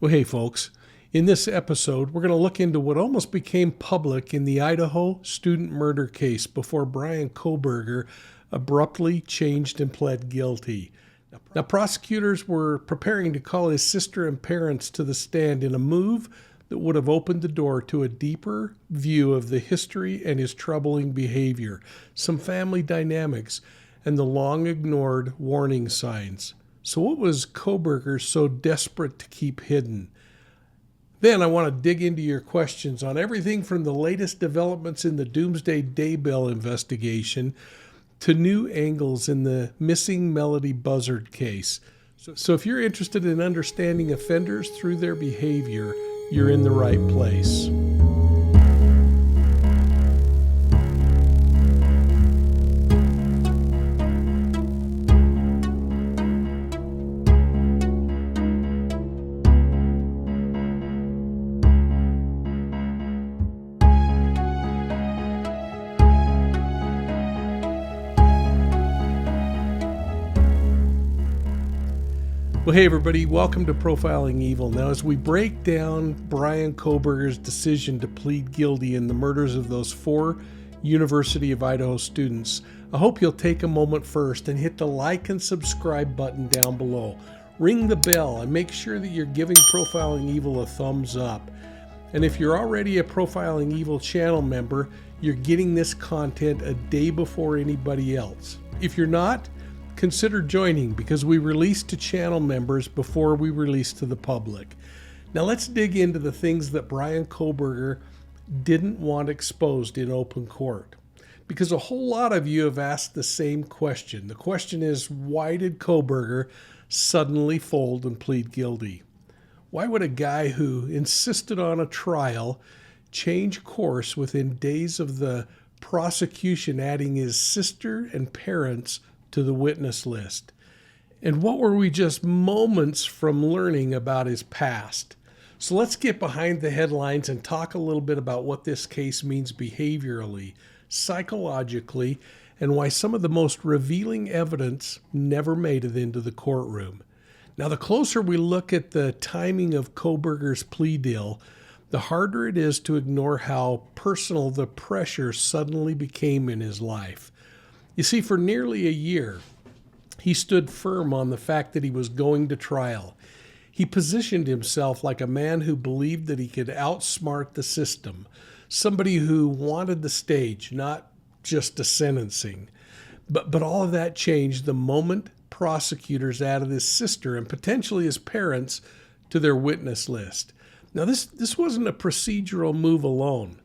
Well, hey, folks. In this episode, we're going to look into what almost became public in the Idaho student murder case before Bryan Kohberger abruptly changed and pled guilty. Now, prosecutors were preparing to call his sister and parents to the stand in a move that would have opened the door to a deeper view of the history and his troubling behavior, some family dynamics, and the long-ignored warning signs. So what was Kohberger so desperate to keep hidden? Then I want to dig into your questions on everything from the latest developments in the Doomsday Daybell investigation to new angles in the missing Melody Buzzard case. So if you're interested in understanding offenders through their behavior, you're in the right place. Well, hey everybody, welcome to Profiling Evil. Now, as we break down Bryan Kohberger's decision to plead guilty in the murders of those 4 University of Idaho students, I hope you'll take a moment first and hit the like and subscribe button down below. Ring the bell and make sure that you're giving Profiling Evil a thumbs up. And if you're already a Profiling Evil channel member, you're getting this content a day before anybody else. If you're not, consider joining because we release to channel members before we release to the public. Now let's dig into the things that Bryan Kohberger didn't want exposed in open court. Because a whole lot of you have asked the same question. The question is, why did Kohberger suddenly fold and plead guilty? Why would a guy who insisted on a trial change course within days of the prosecution adding his sister and parents to the witness list? And what were we just moments from learning about his past? So let's get behind the headlines and talk a little bit about what this case means behaviorally, psychologically, and why some of the most revealing evidence never made it into the courtroom. Now, the closer we look at the timing of Kohberger's plea deal, the harder it is to ignore how personal the pressure suddenly became in his life. You see, for nearly a year, he stood firm on the fact that he was going to trial. He positioned himself like a man who believed that he could outsmart the system, somebody who wanted the stage, not just a sentencing. But all of that changed the moment prosecutors added his sister and potentially his parents to their witness list. Now, this wasn't a procedural move alone.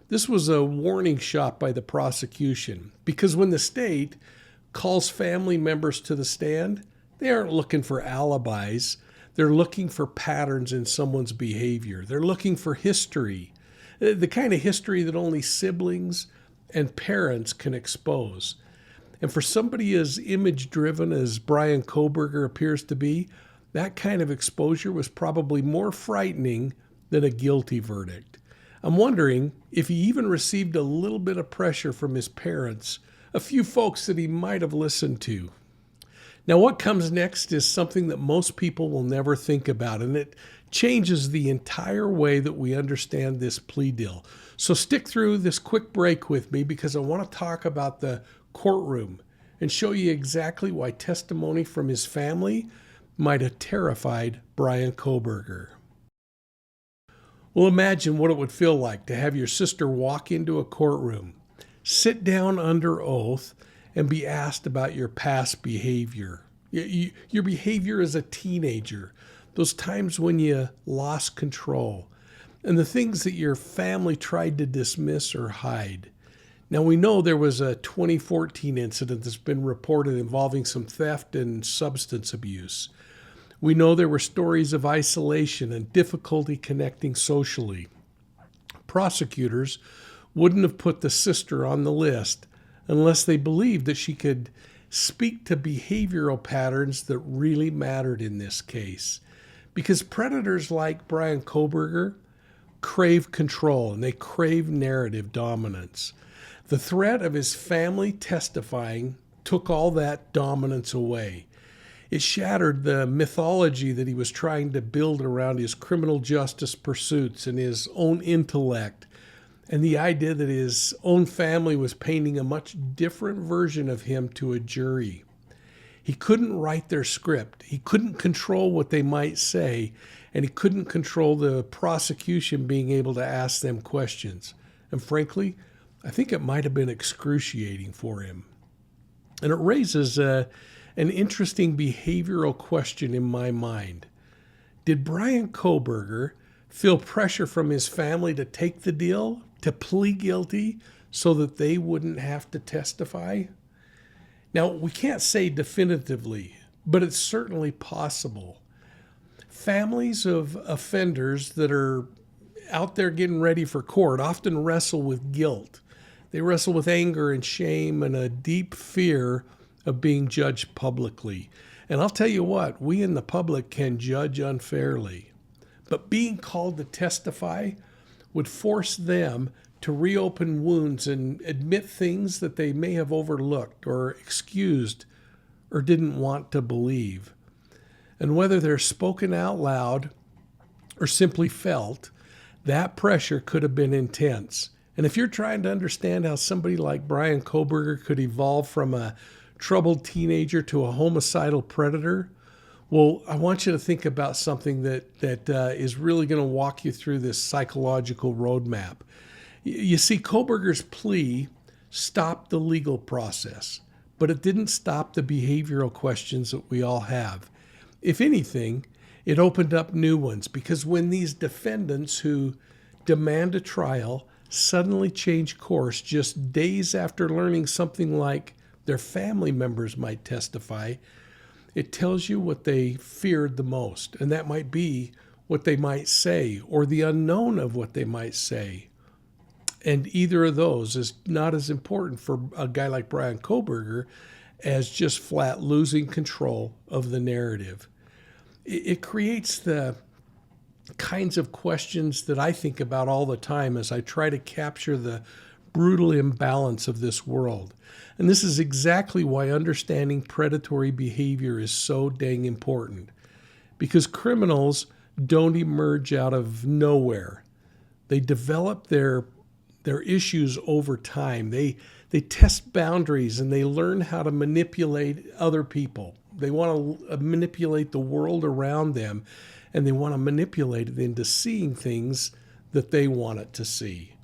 This was a warning shot by the prosecution, because when the state calls family members to the stand, they aren't looking for alibis. They're looking for patterns in someone's behavior. They're looking for history, the kind of history that only siblings and parents can expose. And for somebody as image-driven as Bryan Kohberger appears to be, that kind of exposure was probably more frightening than a guilty verdict. I'm wondering if he even received a little bit of pressure from his parents, a few folks that he might have listened to. Now, what comes next is something that most people will never think about, and it changes the entire way that we understand this plea deal. So stick through this quick break with me because I want to talk about the courtroom and show you exactly why testimony from his family might have terrified Bryan Kohberger. Well, imagine what it would feel like to have your sister walk into a courtroom, sit down under oath, and be asked about your past behavior. Your behavior as a teenager, those times when you lost control, and the things that your family tried to dismiss or hide. Now, we know there was a 2014 incident that's been reported involving some theft and substance abuse. We know there were stories of isolation and difficulty connecting socially. Prosecutors wouldn't have put the sister on the list unless they believed that she could speak to behavioral patterns that really mattered in this case. Because predators like Bryan Kohberger crave control and they crave narrative dominance. The threat of his family testifying took all that dominance away. It shattered the mythology that he was trying to build around his criminal justice pursuits and his own intellect, and the idea that his own family was painting a much different version of him to a jury. He couldn't write their script. He couldn't control what they might say, and he couldn't control the prosecution being able to ask them questions. And frankly, I think it might have been excruciating for him. And it raises an interesting behavioral question in my mind. Did Bryan Kohberger feel pressure from his family to take the deal, to plead guilty, so that they wouldn't have to testify? Now, we can't say definitively, but it's certainly possible. Families of offenders that are out there getting ready for court often wrestle with guilt. They wrestle with anger and shame and a deep fear of being judged publicly. And I'll tell you what, we in the public can judge unfairly. But being called to testify would force them to reopen wounds and admit things that they may have overlooked or excused or didn't want to believe. And whether they're spoken out loud or simply felt, that pressure could have been intense. And if you're trying to understand how somebody like Bryan Kohberger could evolve from a troubled teenager to a homicidal predator, well, I want you to think about something that is really going to walk you through this psychological roadmap. You see, Kohberger's plea stopped the legal process, but it didn't stop the behavioral questions that we all have. If anything, it opened up new ones, because when these defendants who demand a trial suddenly change course just days after learning something like their family members might testify, it tells you what they feared the most, and that might be what they might say or the unknown of what they might say. And either of those is not as important for a guy like Bryan Kohberger as just flat losing control of the narrative. It creates the kinds of questions that I think about all the time as I try to capture the brutal imbalance of this world. And this is exactly why understanding predatory behavior is so dang important. Because criminals don't emerge out of nowhere. They develop their issues over time. They test boundaries and they learn how to manipulate other people. They want to manipulate the world around them, and they want to manipulate it into seeing things that they want it to see.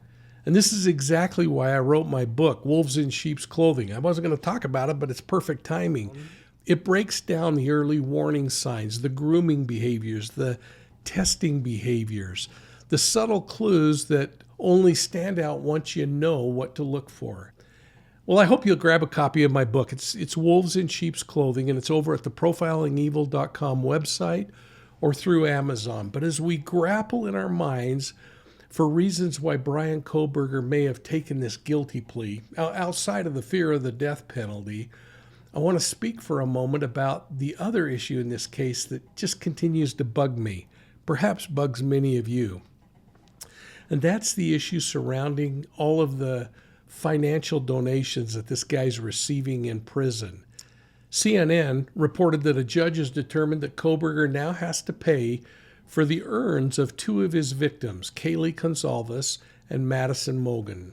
And this is exactly why I wrote my book, Wolves in Sheep's Clothing. I wasn't going to talk about it, but it's perfect timing. It breaks down the early warning signs, the grooming behaviors, the testing behaviors, the subtle clues that only stand out once you know what to look for. Well, I hope you'll grab a copy of my book. It's Wolves in Sheep's Clothing, and it's over at the ProfilingEvil.com website or through Amazon. But as we grapple in our minds for reasons why Bryan Kohberger may have taken this guilty plea, outside of the fear of the death penalty, I want to speak for a moment about the other issue in this case that just continues to bug me, perhaps bugs many of you. And that's the issue surrounding all of the financial donations that this guy's receiving in prison. CNN reported that a judge has determined that Kohberger now has to pay for the urns of two of his victims, Kaylee Gonzalez and Madison Mogen.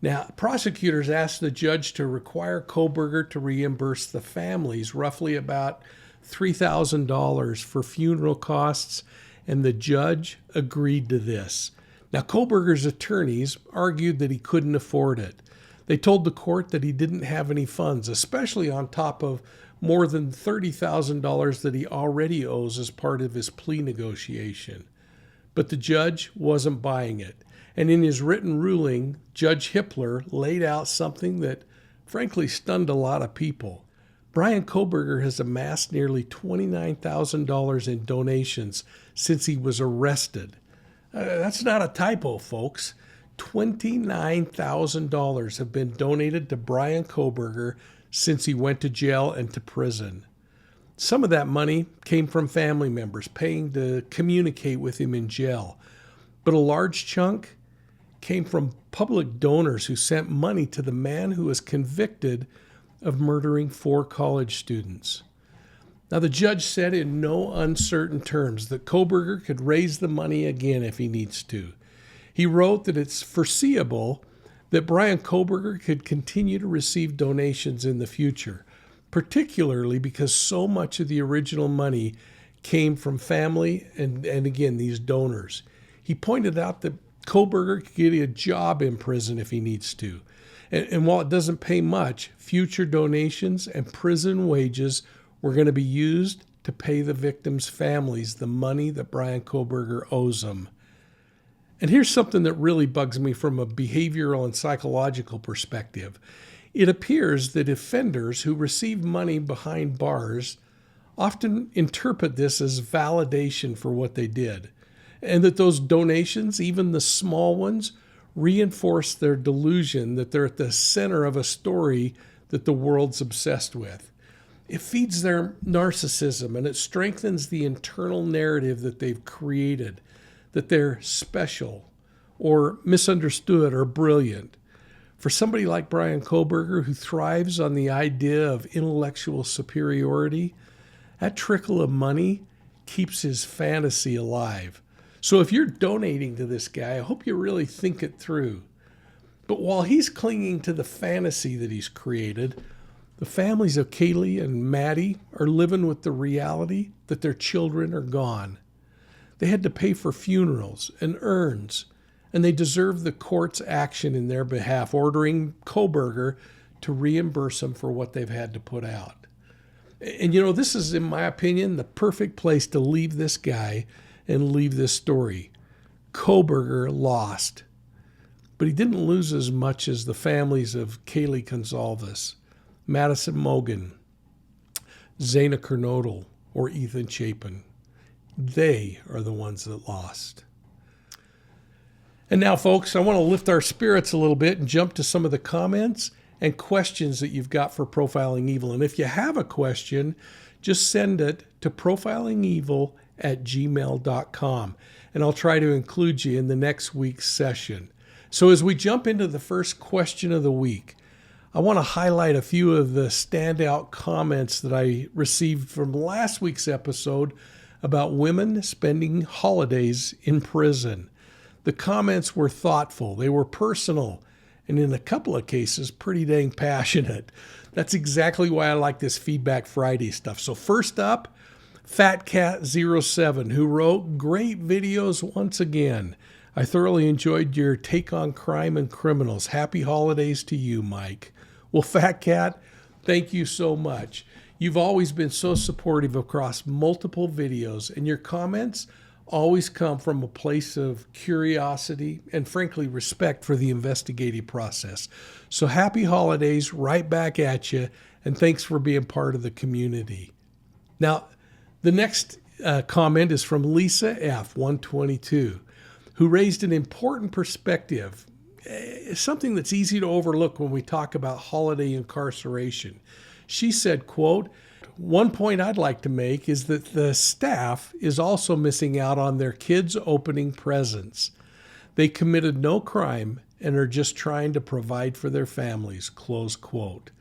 Now, prosecutors asked the judge to require Kohberger to reimburse the families roughly about $3,000 for funeral costs, and the judge agreed to this. Now, Kohberger's attorneys argued that he couldn't afford it. They told the court that he didn't have any funds, especially on top of more than $30,000 that he already owes as part of his plea negotiation. But the judge wasn't buying it. And in his written ruling, Judge Hippler laid out something that frankly stunned a lot of people. Bryan Kohberger has amassed nearly $29,000 in donations since he was arrested. That's not a typo, folks. $29,000 have been donated to Bryan Kohberger since he went to jail and to prison. Some of that money came from family members paying to communicate with him in jail, but a large chunk came from public donors who sent money to the man who was convicted of murdering 4 college students. Now, the judge said in no uncertain terms that Kohberger could raise the money again if he needs to. He wrote that it's foreseeable that Bryan Kohberger could continue to receive donations in the future, particularly because so much of the original money came from family and again, these donors. He pointed out that Kohberger could get a job in prison if he needs to. And while it doesn't pay much, future donations and prison wages were going to be used to pay the victims' families the money that Bryan Kohberger owes them. And here's something that really bugs me from a behavioral and psychological perspective. It appears that offenders who receive money behind bars often interpret this as validation for what they did, and that those donations, even the small ones, reinforce their delusion that they're at the center of a story that the world's obsessed with. It feeds their narcissism and it strengthens the internal narrative that they've created, that they're special or misunderstood or brilliant. For somebody like Bryan Kohberger, who thrives on the idea of intellectual superiority, that trickle of money keeps his fantasy alive. So if you're donating to this guy, I hope you really think it through. But while he's clinging to the fantasy that he's created, the families of Kaylee and Maddie are living with the reality that their children are gone. They had to pay for funerals and urns, and they deserve the court's action in their behalf, ordering Kohberger to reimburse them for what they've had to put out. And this is, in my opinion, the perfect place to leave this guy and leave this story. Kohberger lost, but he didn't lose as much as the families of Kaylee Gonzalez, Madison Mogen, Zaina Kernodle, or Ethan Chapin. They are the ones that lost. And now, folks, I want to lift our spirits a little bit and jump to some of the comments and questions that you've got for Profiling Evil. And if you have a question, just send it to profilingevil@gmail.com, and I'll try to include you in the next week's session. So as we jump into the first question of the week, I want to highlight a few of the standout comments that I received from last week's episode about women spending holidays in prison. The comments were thoughtful, they were personal, and in a couple of cases, pretty dang passionate. That's exactly why I like this Feedback Friday stuff. So first up, FatCat07, who wrote, "Great videos once again. I thoroughly enjoyed your take on crime and criminals. Happy holidays to you, Mike." Well, Fat Cat, thank you so much. You've always been so supportive across multiple videos, and your comments always come from a place of curiosity and, frankly, respect for the investigative process. So happy holidays right back at you, and thanks for being part of the community. Now, the next comment is from Lisa F122, who raised an important perspective, something that's easy to overlook when we talk about holiday incarceration. She said, quote, "One point I'd like to make is that the staff is also missing out on their kids' opening presents. They committed no crime and are just trying to provide for their families," close quote.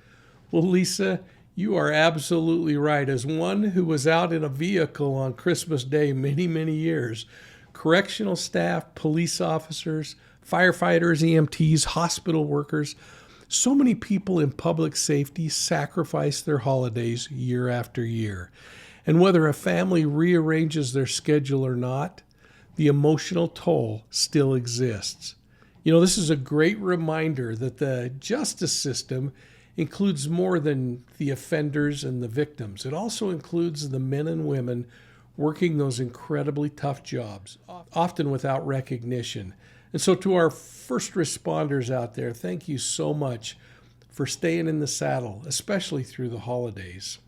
Well, Lisa, you are absolutely right. As one who was out in a vehicle on Christmas Day many, many years, correctional staff, police officers, firefighters, EMTs, hospital workers, so many people in public safety sacrifice their holidays year after year. And whether a family rearranges their schedule or not, the emotional toll still exists. This is a great reminder that the justice system includes more than the offenders and the victims. It also includes the men and women working those incredibly tough jobs, often without recognition. And so to our first responders out there, thank you so much for staying in the saddle, especially through the holidays.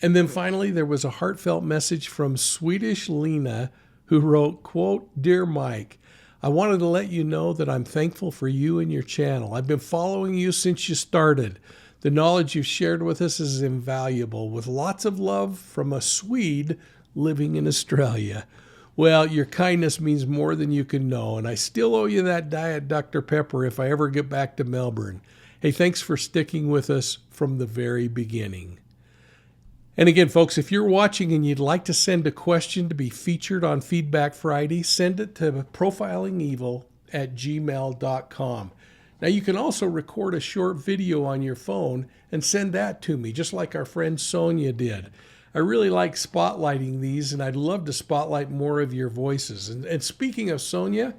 And then finally, there was a heartfelt message from Swedish Lena, who wrote, quote, "Dear Mike, I wanted to let you know that I'm thankful for you and your channel. I've been following you since you started. The knowledge you've shared with us is invaluable. With lots of love from a Swede living in Australia." Well, your kindness means more than you can know, and I still owe you that Diet Dr. Pepper if I ever get back to Melbourne. Hey, thanks for sticking with us from the very beginning. And again, folks, if you're watching and you'd like to send a question to be featured on Feedback Friday, send it to profilingevil@gmail.com. Now, you can also record a short video on your phone and send that to me, just like our friend Sonia did. I really like spotlighting these, and I'd love to spotlight more of your voices. And speaking of Sonia,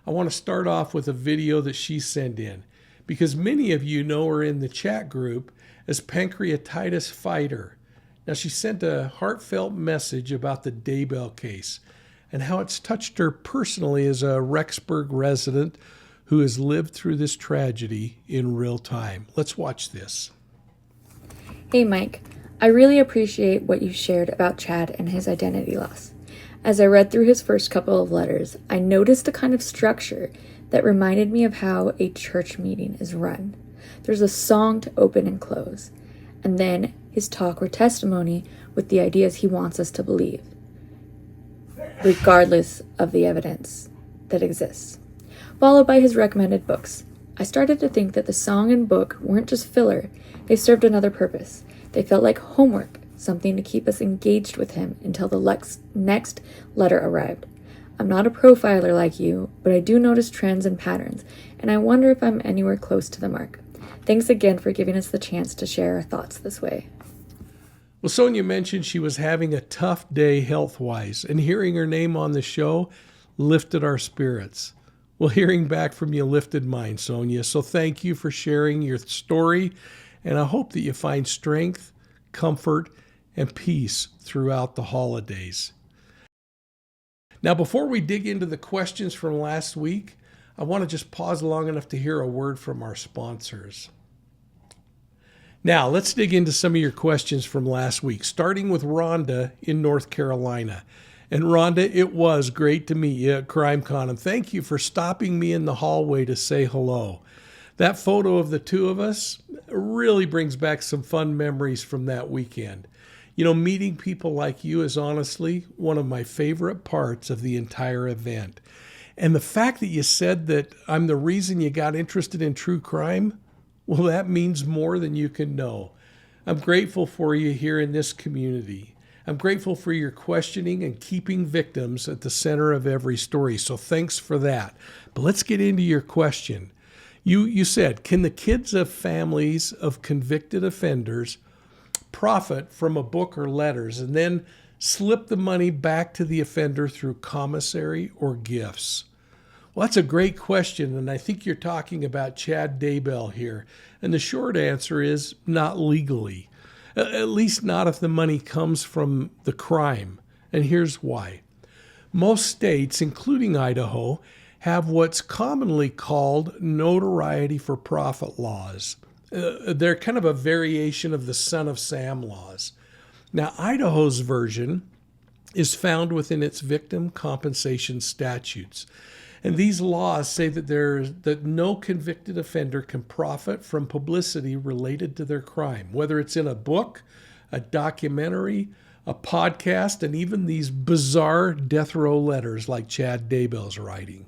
I want to start off with a video that she sent in, because many of you know her in the chat group as Pancreatitis Fighter. Now, she sent a heartfelt message about the Daybell case and how it's touched her personally as a Rexburg resident who has lived through this tragedy in real time. Let's watch this. Hey, Mike. I really appreciate what you shared about Chad and his identity loss. As I read through his first couple of letters, I noticed a kind of structure that reminded me of how a church meeting is run. There's a song to open and close, and then his talk or testimony with the ideas he wants us to believe, regardless of the evidence that exists, followed by his recommended books. I started to think that the song and book weren't just filler, they served another purpose. They felt like homework, something to keep us engaged with him until the next letter arrived. I'm not a profiler like you, but I do notice trends and patterns, and I wonder if I'm anywhere close to the mark. Thanks again for giving us the chance to share our thoughts this way. Well, Sonia mentioned she was having a tough day health-wise, and hearing her name on the show lifted our spirits. Well, hearing back from you lifted mine, Sonia, so thank you for sharing your story, and I hope that you find strength, comfort, and peace throughout the holidays. Now, before we dig into the questions from last week, I want to just pause long enough to hear a word from our sponsors. Now, let's dig into some of your questions from last week, starting with Rhonda in North Carolina. And Rhonda, it was great to meet you at CrimeCon, and thank you for stopping me in the hallway to say hello. That photo of the two of us really brings back some fun memories from that weekend. You know, meeting people like you is honestly one of my favorite parts of the entire event. And the fact that you said that I'm the reason you got interested in true crime, well, that means more than you can know. I'm grateful for you here in this community. I'm grateful for your questioning and keeping victims at the center of every story. So thanks for that. But let's get into your question. You said, can the kids of families of convicted offenders profit from a book or letters and then slip the money back to the offender through commissary or gifts? Well, that's a great question, and I think you're talking about Chad Daybell here. And the short answer is not legally, at least not if the money comes from the crime. And here's why. Most states, including Idaho, have what's commonly called notoriety for profit laws. They're kind of a variation of the Son of Sam laws. Now, Idaho's version is found within its victim compensation statutes. And these laws say that no convicted offender can profit from publicity related to their crime, whether it's in a book, a documentary, a podcast, and even these bizarre death row letters like Chad Daybell's writing.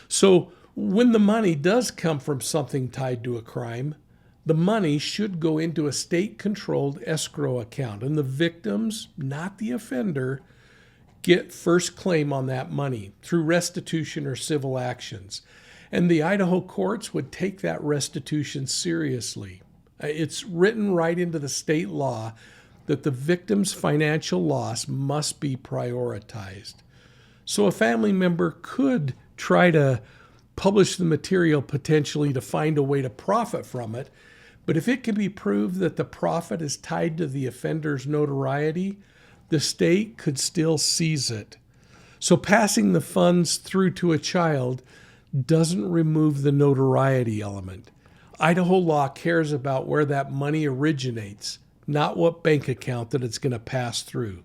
So when the money does come from something tied to a crime, the money should go into a state-controlled escrow account, and the victims, not the offender, get first claim on that money through restitution or civil actions. And the Idaho courts would take that restitution seriously. It's written right into the state law that the victim's financial loss must be prioritized. So a family member could try to publish the material potentially to find a way to profit from it, but if it can be proved that the profit is tied to the offender's notoriety, the state could still seize it. So passing the funds through to a child doesn't remove the notoriety element. Idaho law cares about where that money originates, not what bank account that it's going to pass through.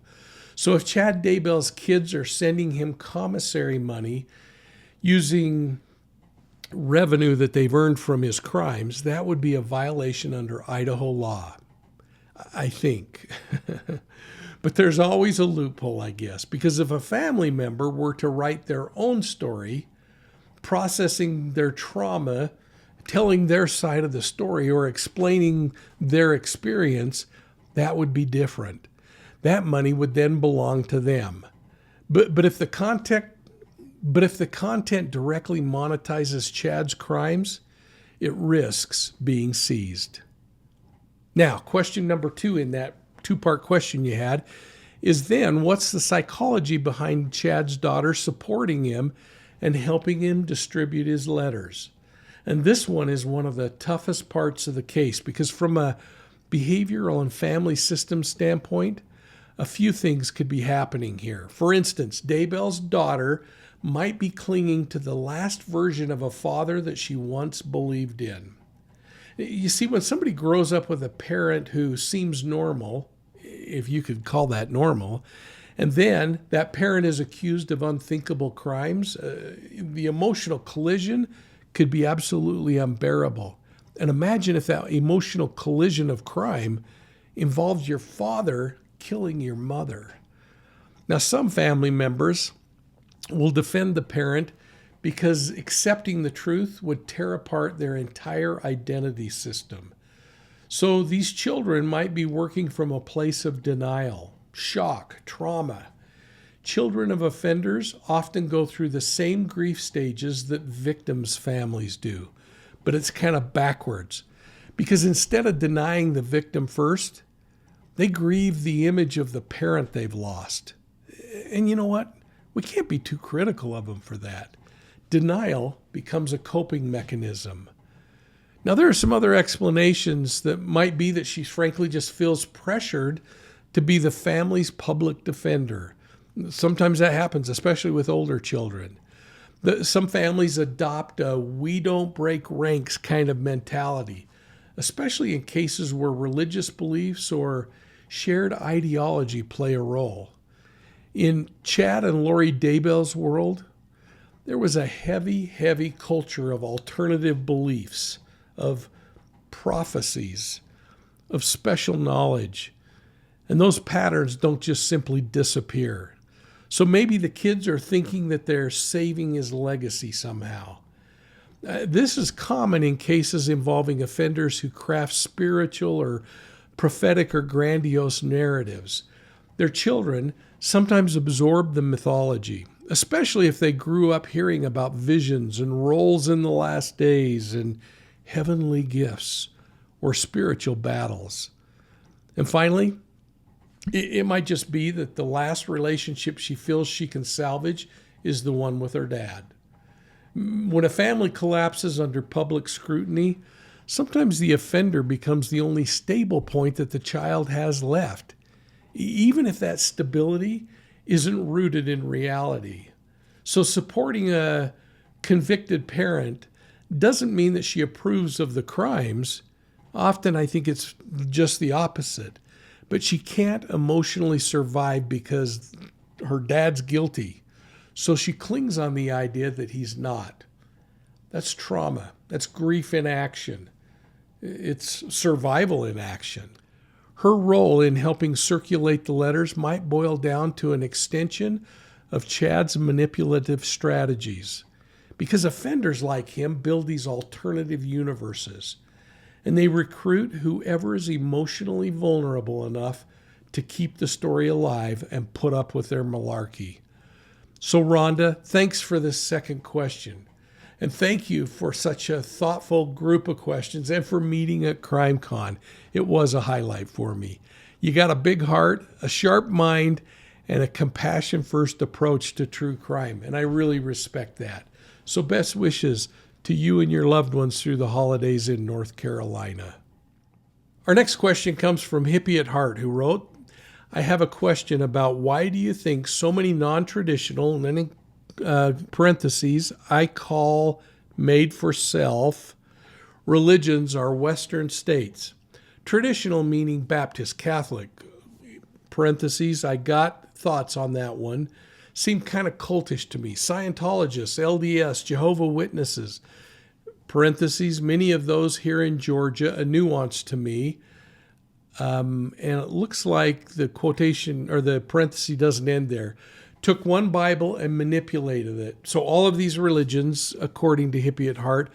So if Chad Daybell's kids are sending him commissary money using revenue that they've earned from his crimes, that would be a violation under Idaho law, I think. But there's always a loophole, I guess, because if a family member were to write their own story, processing their trauma, telling their side of the story, or explaining their experience, that would be different. that money would then belong to them. But if the content directly monetizes Chad's crimes, it risks being seized. Now, question number 2 in that two-part question you had is then, what's the psychology behind Chad's daughter supporting him and helping him distribute his letters? And this one is one of the toughest parts of the case, because from a behavioral and family system standpoint, a few things could be happening here. For instance, Daybell's daughter might be clinging to the last version of a father that she once believed in. You see, when somebody grows up with a parent who seems normal, if you could call that normal, and then that parent is accused of unthinkable crimes, the emotional collision could be absolutely unbearable. And imagine if that emotional collision of crime involves your father killing your mother. Now, some family members will defend the parent because accepting the truth would tear apart their entire identity system. So these children might be working from a place of denial, shock, trauma. Children of offenders often go through the same grief stages that victims' families do, but it's kind of backwards. Because instead of denying the victim first, they grieve the image of the parent they've lost. And you know what? We can't be too critical of them for that. Denial becomes a coping mechanism. Now, there are some other explanations that might be that she frankly just feels pressured to be the family's public defender. Sometimes that happens, especially with older children. Some families adopt a we don't break ranks kind of mentality, especially in cases where religious beliefs or shared ideology play a role. In Chad and Lori Daybell's world, there was a heavy culture of alternative beliefs, of prophecies, of special knowledge. And those patterns don't just simply disappear. So maybe the kids are thinking that they're saving his legacy somehow. This is common in cases involving offenders who craft spiritual or prophetic or grandiose narratives. Their children sometimes absorb the mythology, especially if they grew up hearing about visions and roles in the last days and heavenly gifts or spiritual battles. And finally, it might just be that the last relationship she feels she can salvage is the one with her dad. When a family collapses under public scrutiny, sometimes the offender becomes the only stable point that the child has left, even if that stability isn't rooted in reality. So supporting a convicted parent doesn't mean that she approves of the crimes. Often I think it's just the opposite. But she can't emotionally survive because her dad's guilty. So she clings on the idea that he's not. That's trauma. That's grief in action. It's survival in action. Her role in helping circulate the letters might boil down to an extension of Chad's manipulative strategies. Because offenders like him build these alternative universes. And they recruit whoever is emotionally vulnerable enough to keep the story alive and put up with their malarkey. So Rhonda, thanks for this second question. And thank you for such a thoughtful group of questions and for meeting at CrimeCon. It was a highlight for me. You got a big heart, a sharp mind, and a compassion-first approach to true crime. And I really respect that. So best wishes to you and your loved ones through the holidays in North Carolina. Our next question comes from Hippie at Heart, who wrote, I have a question about why do you think so many non-traditional, and then in parentheses, I call made-for-self, religions are Western states. Traditional meaning Baptist, Catholic, parentheses, I got thoughts on that one. Seem kind of cultish to me. Scientologists, LDS, Jehovah's Witnesses, parentheses, many of those here in Georgia, a nuance to me. And it looks like the quotation or the parenthesis doesn't end there. Took one Bible and manipulated it. So all of these religions, according to Hippie at Heart,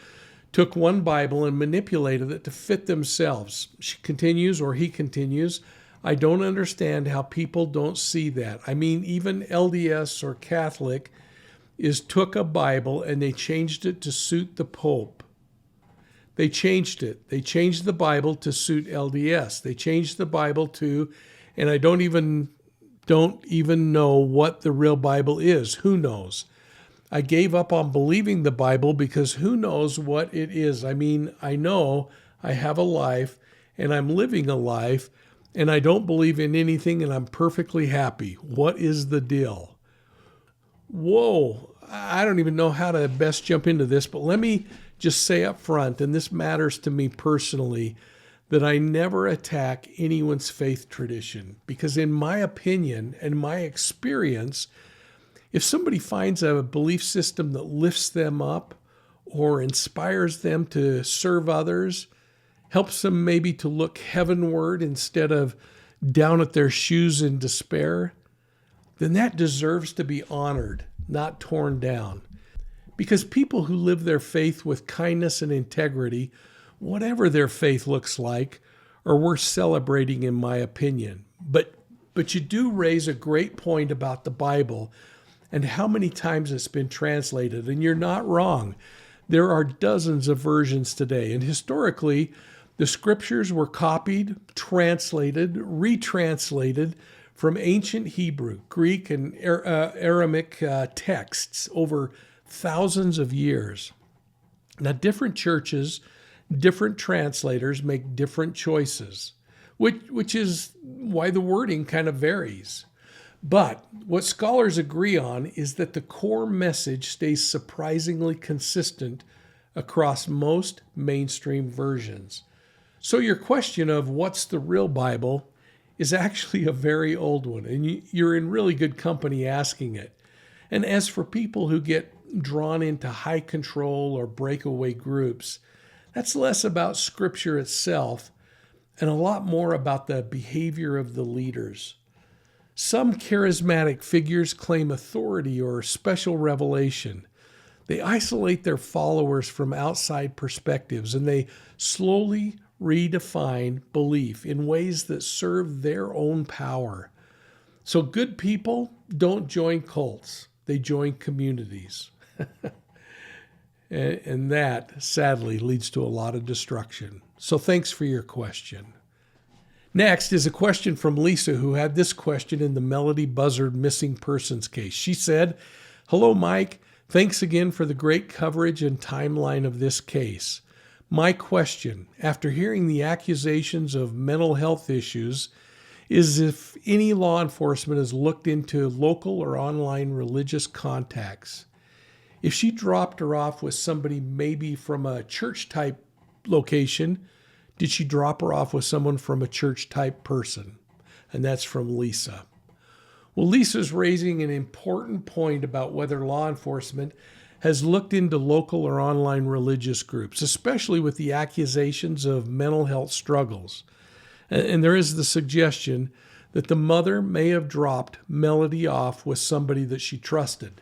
took one Bible and manipulated it to fit themselves. She continues, or he continues, I don't understand how people don't see that. I mean, even LDS or Catholic took a Bible and they changed it to suit the Pope. They changed it. They changed the Bible to suit LDS. They changed the Bible to, and I don't even know what the real Bible is. Who knows? I gave up on believing the Bible because who knows what it is. I mean, I know I have a life and I'm living a life and I don't believe in anything and I'm perfectly happy. What is the deal? Whoa, I don't even know how to best jump into this, but let me just say up front, and this matters to me personally, that I never attack anyone's faith tradition because in my opinion and my experience, if somebody finds a belief system that lifts them up or inspires them to serve others, helps them maybe to look heavenward instead of down at their shoes in despair, then that deserves to be honored, not torn down. Because people who live their faith with kindness and integrity, whatever their faith looks like, are worth celebrating in my opinion. But you do raise a great point about the Bible and how many times it's been translated, and you're not wrong. There are dozens of versions today, and historically, the scriptures were copied, translated, retranslated from ancient Hebrew, Greek, and Aramaic texts over thousands of years. Now, different churches, different translators make different choices, which is why the wording kind of varies. But what scholars agree on is that the core message stays surprisingly consistent across most mainstream versions. So your question of what's the real Bible is actually a very old one, and you're in really good company asking it. And as for people who get drawn into high control or breakaway groups, that's less about Scripture itself and a lot more about the behavior of the leaders. Some charismatic figures claim authority or special revelation. They isolate their followers from outside perspectives and they slowly redefine belief in ways that serve their own power. So good people don't join cults, they join communities. And that, sadly, leads to a lot of destruction. So thanks for your question. Next is a question from Lisa, who had this question in the Melody Buzzard missing persons case. She said, "Hello, Mike. Thanks again for the great coverage and timeline of this case. My question, after hearing the accusations of mental health issues, is if any law enforcement has looked into local or online religious contacts. If she dropped her off with somebody maybe from a church-type location, did she drop her off with someone from a church-type person?" And that's from Lisa. Well, Lisa's raising an important point about whether law enforcement has looked into local or online religious groups, especially with the accusations of mental health struggles. And there is the suggestion that the mother may have dropped Melody off with somebody that she trusted.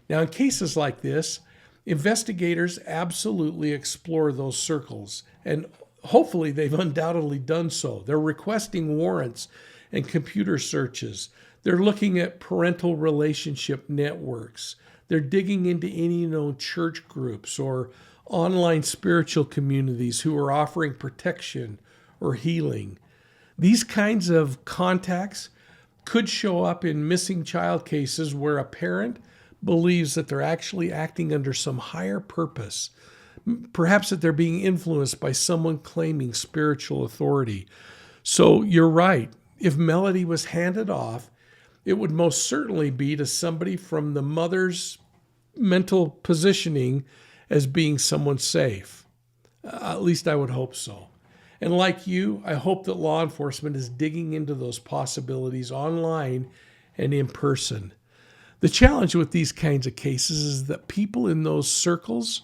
Now, in cases like this, investigators absolutely explore those circles, and hopefully they've undoubtedly done so. They're requesting warrants and computer searches. They're looking at parental relationship networks. They're digging into any known church groups or online spiritual communities who are offering protection or healing. These kinds of contacts could show up in missing child cases where a parent believes that they're actually acting under some higher purpose, perhaps that they're being influenced by someone claiming spiritual authority. So you're right. If Melody was handed off, it would most certainly be to somebody from the mother's mental positioning as being someone safe. At least I would hope so. And like you, I hope that law enforcement is digging into those possibilities online and in person. The challenge with these kinds of cases is that people in those circles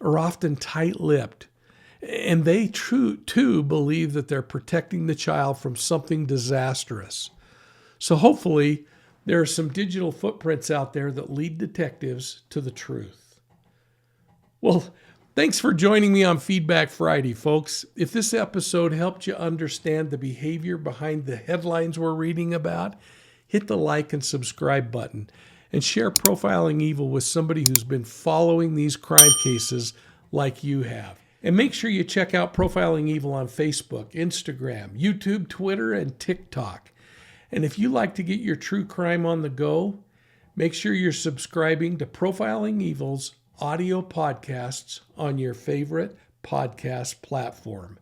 are often tight-lipped, and they too believe that they're protecting the child from something disastrous. So hopefully there are some digital footprints out there that lead detectives to the truth. Well, Thanks for joining me on Feedback Friday, folks. If this episode helped you understand the behavior behind the headlines we're reading about, hit the like and subscribe button and share Profiling Evil with somebody who's been following these crime cases like you have. And make sure you check out Profiling Evil on Facebook, Instagram, YouTube, Twitter, and TikTok. And if you like to get your true crime on the go, make sure you're subscribing to Profiling Evil's audio podcasts on your favorite podcast platform.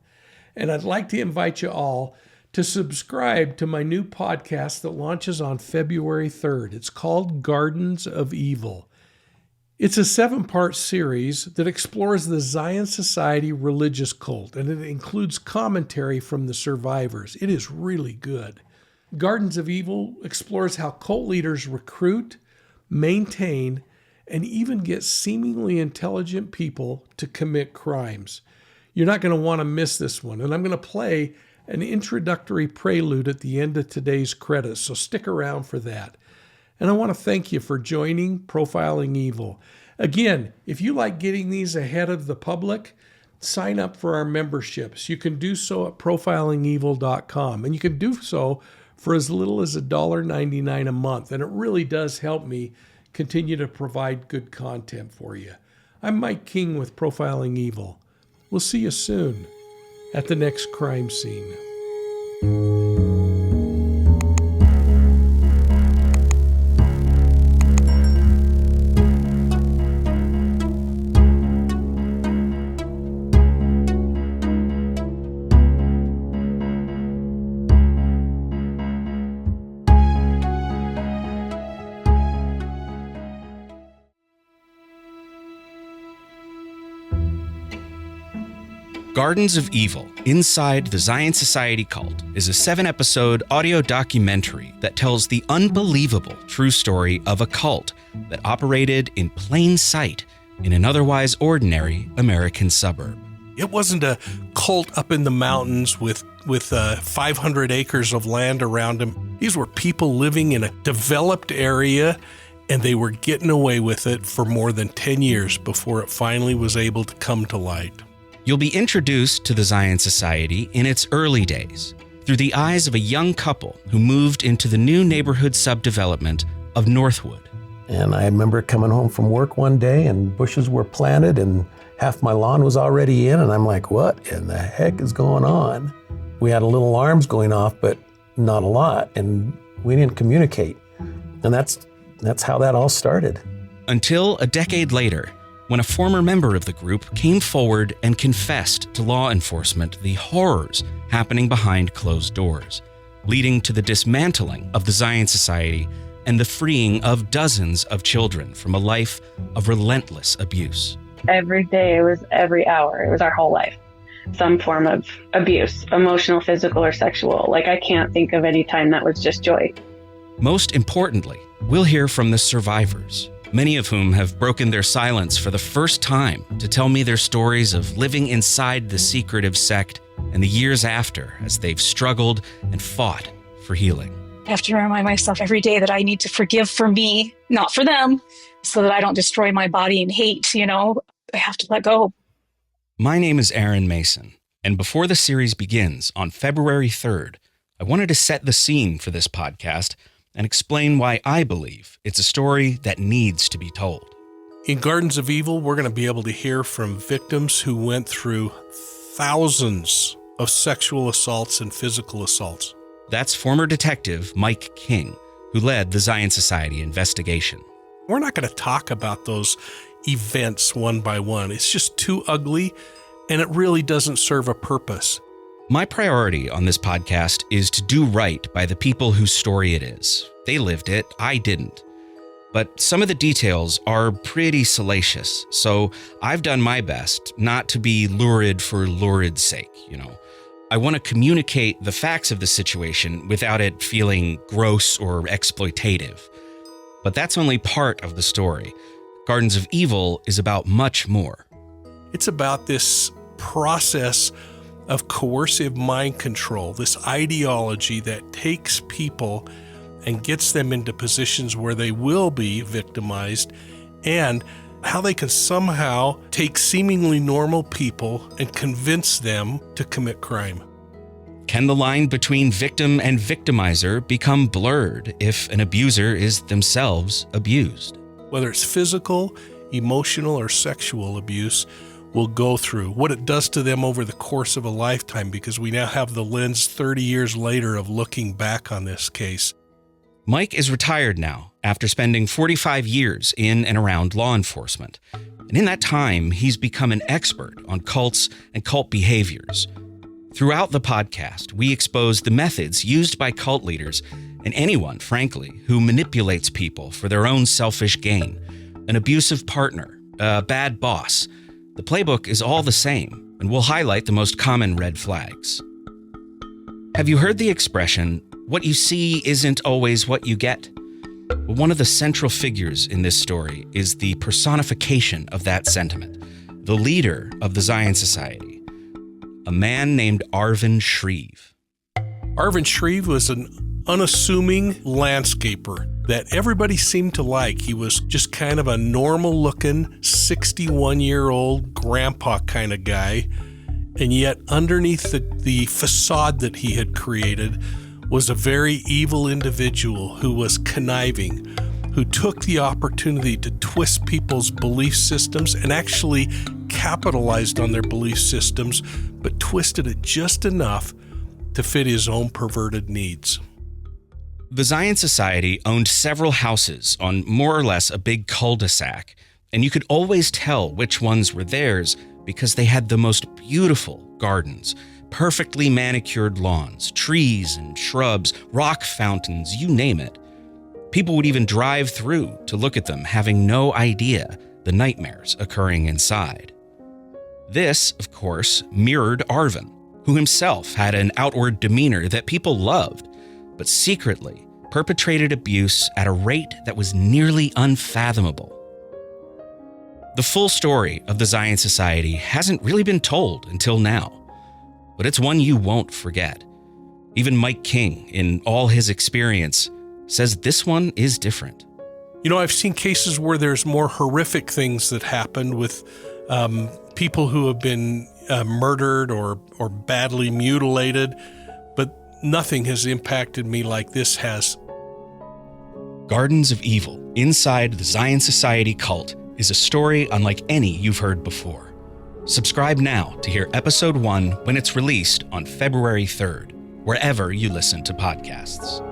And I'd like to invite you all to subscribe to my new podcast that launches on February 3rd. It's called Gardens of Evil. It's a 7-part series that explores the Zion Society religious cult, and it includes commentary from the survivors. It is really good. Gardens of Evil explores how cult leaders recruit, maintain, and even get seemingly intelligent people to commit crimes. You're not going to want to miss this one, and I'm going to play an introductory prelude at the end of today's credits, so stick around for that. And I want to thank you for joining Profiling Evil. Again, if you like getting these ahead of the public, sign up for our memberships. You can do so at profilingevil.com, and you can do so for as little as $1.99 a month, and it really does help me continue to provide good content for you. I'm Mike King with Profiling Evil. We'll see you soon at the next crime scene. Gardens of Evil, Inside the Zion Society Cult, is a 7-episode audio documentary that tells the unbelievable true story of a cult that operated in plain sight in an otherwise ordinary American suburb. It wasn't a cult up in the mountains with 500 acres of land around them. These were people living in a developed area, and they were getting away with it for more than 10 years before it finally was able to come to light. You'll be introduced to the Zion Society in its early days through the eyes of a young couple who moved into the new neighborhood subdevelopment of Northwood. And I remember coming home from work one day and bushes were planted and half my lawn was already in, and I'm like, what in the heck is going on? We had little alarms going off, but not a lot, and we didn't communicate. And that's how that all started. Until a decade later, when a former member of the group came forward and confessed to law enforcement the horrors happening behind closed doors, leading to the dismantling of the Zion Society and the freeing of dozens of children from a life of relentless abuse. Every day, it was every hour, it was our whole life. Some form of abuse, emotional, physical, or sexual. Like, I can't think of any time that was just joy. Most importantly, we'll hear from the survivors, many of whom have broken their silence for the first time to tell me their stories of living inside the secretive sect and the years after as they've struggled and fought for healing. I have to remind myself every day that I need to forgive for me, not for them, so that I don't destroy my body in hate, I have to let go. My name is Aaron Mason, and before the series begins on February 3rd, I wanted to set the scene for this podcast and explain why I believe it's a story that needs to be told. In Gardens of Evil, we're going to be able to hear from victims who went through thousands of sexual assaults and physical assaults. That's former detective Mike King, who led the Zion Society investigation. We're not going to talk about those events one by one. It's just too ugly, and it really doesn't serve a purpose. My priority on this podcast is to do right by the people whose story it is. They lived it, I didn't. But some of the details are pretty salacious, so I've done my best not to be lurid for lurid's sake, I want to communicate the facts of the situation without it feeling gross or exploitative. But that's only part of the story. Gardens of Evil is about much more. It's about this process of coercive mind control, this ideology that takes people and gets them into positions where they will be victimized and how they can somehow take seemingly normal people and convince them to commit crime. Can the line between victim and victimizer become blurred if an abuser is themselves abused? Whether it's physical, emotional, or sexual abuse, we'll go through what it does to them over the course of a lifetime, because we now have the lens 30 years later of looking back on this case. Mike is retired now after spending 45 years in and around law enforcement. And in that time, he's become an expert on cults and cult behaviors. Throughout the podcast, we expose the methods used by cult leaders and anyone, frankly, who manipulates people for their own selfish gain. An abusive partner, a bad boss. The playbook is all the same, and we'll highlight the most common red flags. Have you heard the expression, "What you see isn't always what you get"? Well, one of the central figures in this story is the personification of that sentiment, the leader of the Zion Society, a man named Arvin Shreve. Arvin Shreve was an unassuming landscaper that everybody seemed to like. He was just kind of a normal-looking 61-year-old grandpa kind of guy, and yet underneath the facade that he had created was a very evil individual who was conniving, who took the opportunity to twist people's belief systems and actually capitalized on their belief systems, but twisted it just enough to fit his own perverted needs. The Zion Society owned several houses on more or less a big cul-de-sac, and you could always tell which ones were theirs because they had the most beautiful gardens, perfectly manicured lawns, trees and shrubs, rock fountains, you name it. People would even drive through to look at them, having no idea the nightmares occurring inside. This, of course, mirrored Arvin, who himself had an outward demeanor that people loved, but secretly perpetrated abuse at a rate that was nearly unfathomable. The full story of the Zion Society hasn't really been told until now, but it's one you won't forget. Even Mike King, in all his experience, says this one is different. You know, I've seen cases where there's more horrific things that happened with people who have been murdered or badly mutilated, but nothing has impacted me like this has. Gardens of Evil, Inside the Zion Society Cult, is a story unlike any you've heard before. Subscribe now to hear episode 1 when it's released on February 3rd, wherever you listen to podcasts.